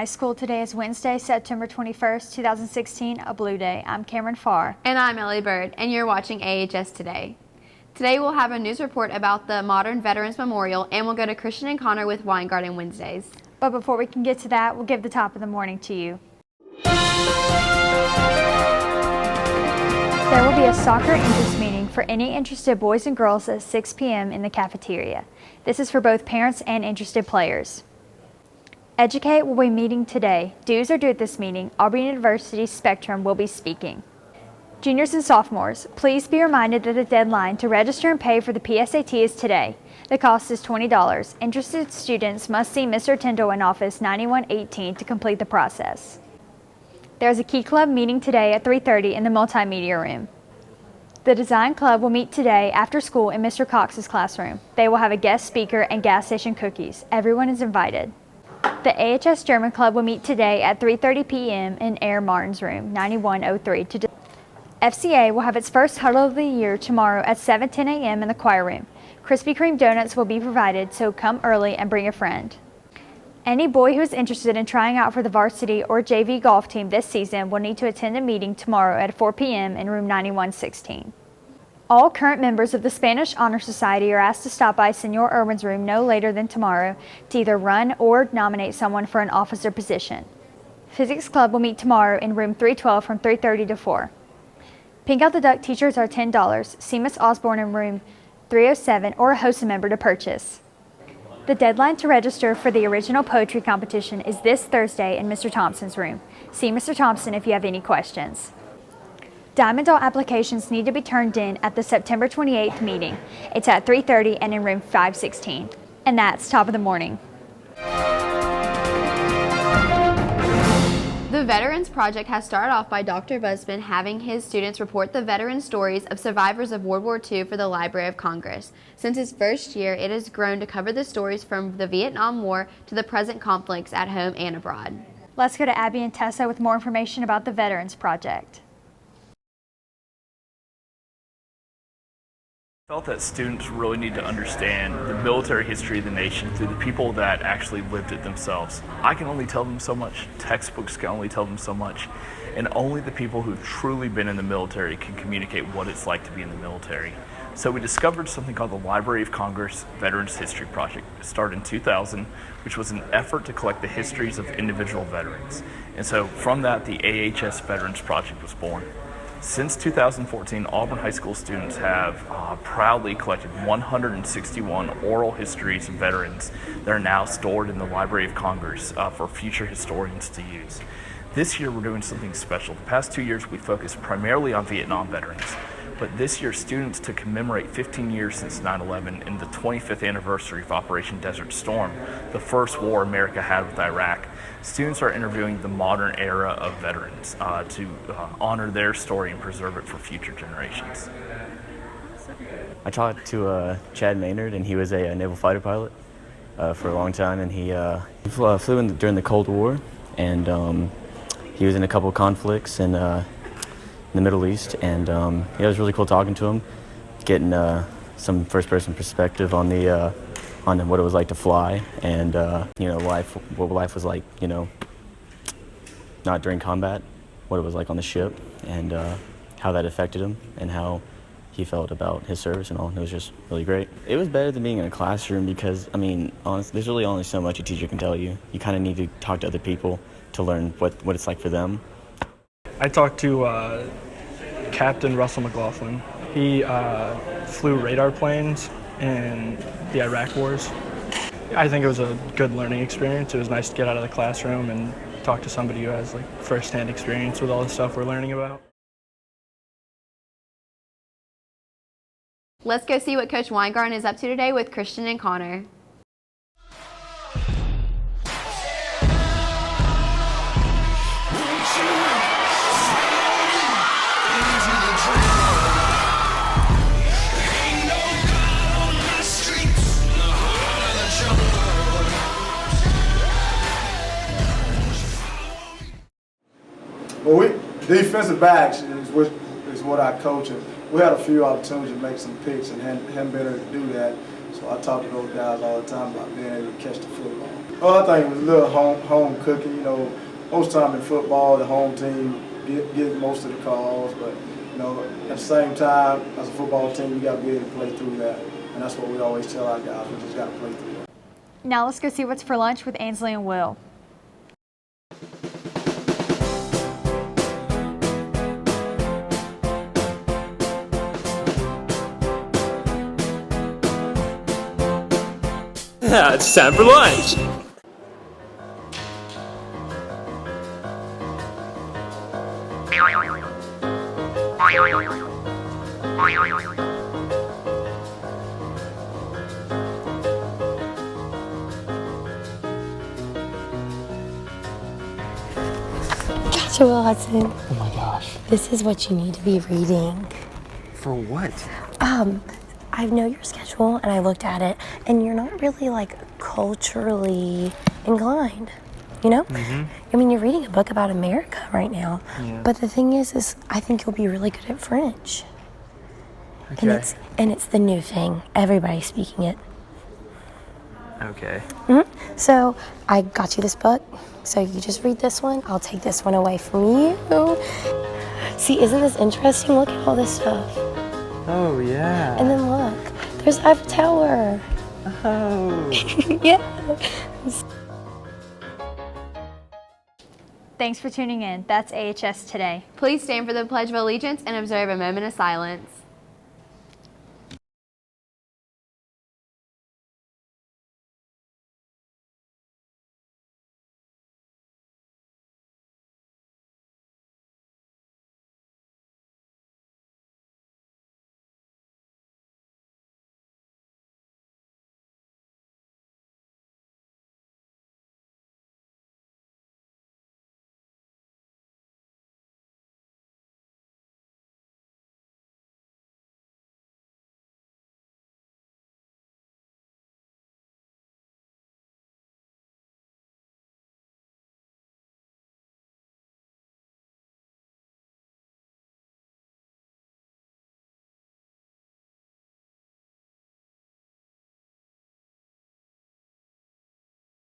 High School. Today is Wednesday, September 21st, 2016, a blue day. I'm Cameron Farr. And I'm Ellie Bird, and you're watching AHS Today. Today we'll have a news report about the Modern Veterans Memorial, and we'll go to Christian and Connor with Wine Garden Wednesdays. But before we can get to that, we'll give the top of the morning to you. There will be a soccer interest meeting for any interested boys and girls at 6 p.m. in the cafeteria. This is for both parents and interested players. Educate will be meeting today. Dues are due at this meeting. Auburn University's Spectrum will be speaking. Juniors and sophomores, please be reminded that the deadline to register and pay for the PSAT is today. The cost is $20. Interested students must see Mr. Tyndall in office 9118 to complete the process. There is a Key Club meeting today at 3:30 in the multimedia room. The Design Club will meet today after school in Mr. Cox's classroom. They will have a guest speaker and gas station cookies. Everyone is invited. The AHS German Club will meet today at 3:30 p.m. in Air Martin's room, 9103. FCA will have its first huddle of the year tomorrow at 7:10 a.m. in the choir room. Krispy Kreme donuts will be provided, so come early and bring a friend. Any boy who is interested in trying out for the varsity or JV golf team this season will need to attend a meeting tomorrow at 4 p.m. in room 9116. All current members of the Spanish Honor Society are asked to stop by Senor Irwin's room no later than tomorrow to either run or nominate someone for an officer position. Physics Club will meet tomorrow in room 312 from 3:30 to 4. Pink Out the Duck t-shirts are $10. See Miss Osborne in room 307 or host a member to purchase. The deadline to register for the original poetry competition is this Thursday in Mr. Thompson's room. See Mr. Thompson if you have any questions. Diamond Doll applications need to be turned in at the September 28th meeting. It's at 3:30 and in room 516. And that's top of the morning. The Veterans Project has started off by Dr. Busman having his students report the veteran stories of survivors of World War II for the Library of Congress. Since its first year, it has grown to cover the stories from the Vietnam War to the present conflicts at home and abroad. Let's go to Abby and Tessa with more information about the Veterans Project. I felt that students really need to understand the military history of the nation through the people that actually lived it themselves. I can only tell them so much, textbooks can only tell them so much, and only the people who've truly been in the military can communicate what it's like to be in the military. So we discovered something called the Library of Congress Veterans History Project. It started in 2000, which was an effort to collect the histories of individual veterans. And so from that, the AHS Veterans Project was born. Since 2014, Auburn High School students have proudly collected 161 oral histories of veterans that are now stored in the Library of Congress for future historians to use. This year we're doing something special. The past 2 years we focused primarily on Vietnam veterans, but this year students, to commemorate 15 years since 9/11 and the 25th anniversary of Operation Desert Storm, the first war America had with Iraq, students are interviewing the modern era of veterans to honor their story and preserve it for future generations. I talked to Chad Maynard, and he was a naval fighter pilot for a long time, and he flew during the Cold War, and he was in a couple of conflicts in the Middle East, and it was really cool talking to him, getting some first-person perspective on what it was like to fly, and what life was like, not during combat, what it was like on the ship, and how that affected him, and how he felt about his service and all. It was just really great. It was better than being in a classroom because, honestly, there's really only so much a teacher can tell you. You kind of need to talk to other people to learn what it's like for them. I talked to Captain Russell McLaughlin. He flew radar planes in the Iraq Wars. I think it was a good learning experience. It was nice to get out of the classroom and talk to somebody who has first-hand experience with all the stuff we're learning about. Let's go see what Coach Weingarten is up to today with Christian and Connor. Well, defensive backs is what I coach. And we had a few opportunities to make some picks and hadn't been able to do that. So I talk to those guys all the time about being able to catch the football. Well, I think it was a little home cooking. You know, most time in football, the home team get most of the calls, but you know, at the same time, as a football team, you got to be able to play through that, and that's what we always tell our guys. We just got to play through that. Now let's go see what's for lunch with Ainsley and Will. It's time for lunch. Joshua Hudson, Oh my gosh. this is what you need to be reading. For what? I know your schedule and I looked at it, and you're not really like culturally inclined, you know? I mean, you're reading a book about America right now, but the thing is I think you'll be really good at French. Okay. And it's the new thing. Everybody's speaking it. Okay. So I got you this book. So you just read this one. I'll take this one away from you. See, isn't this interesting? Look at all this stuff. Oh, yeah. And then look, there's Eiffel Tower. Oh. Yeah. Thanks for tuning in. That's AHS Today. Please stand for the Pledge of Allegiance and observe a moment of silence.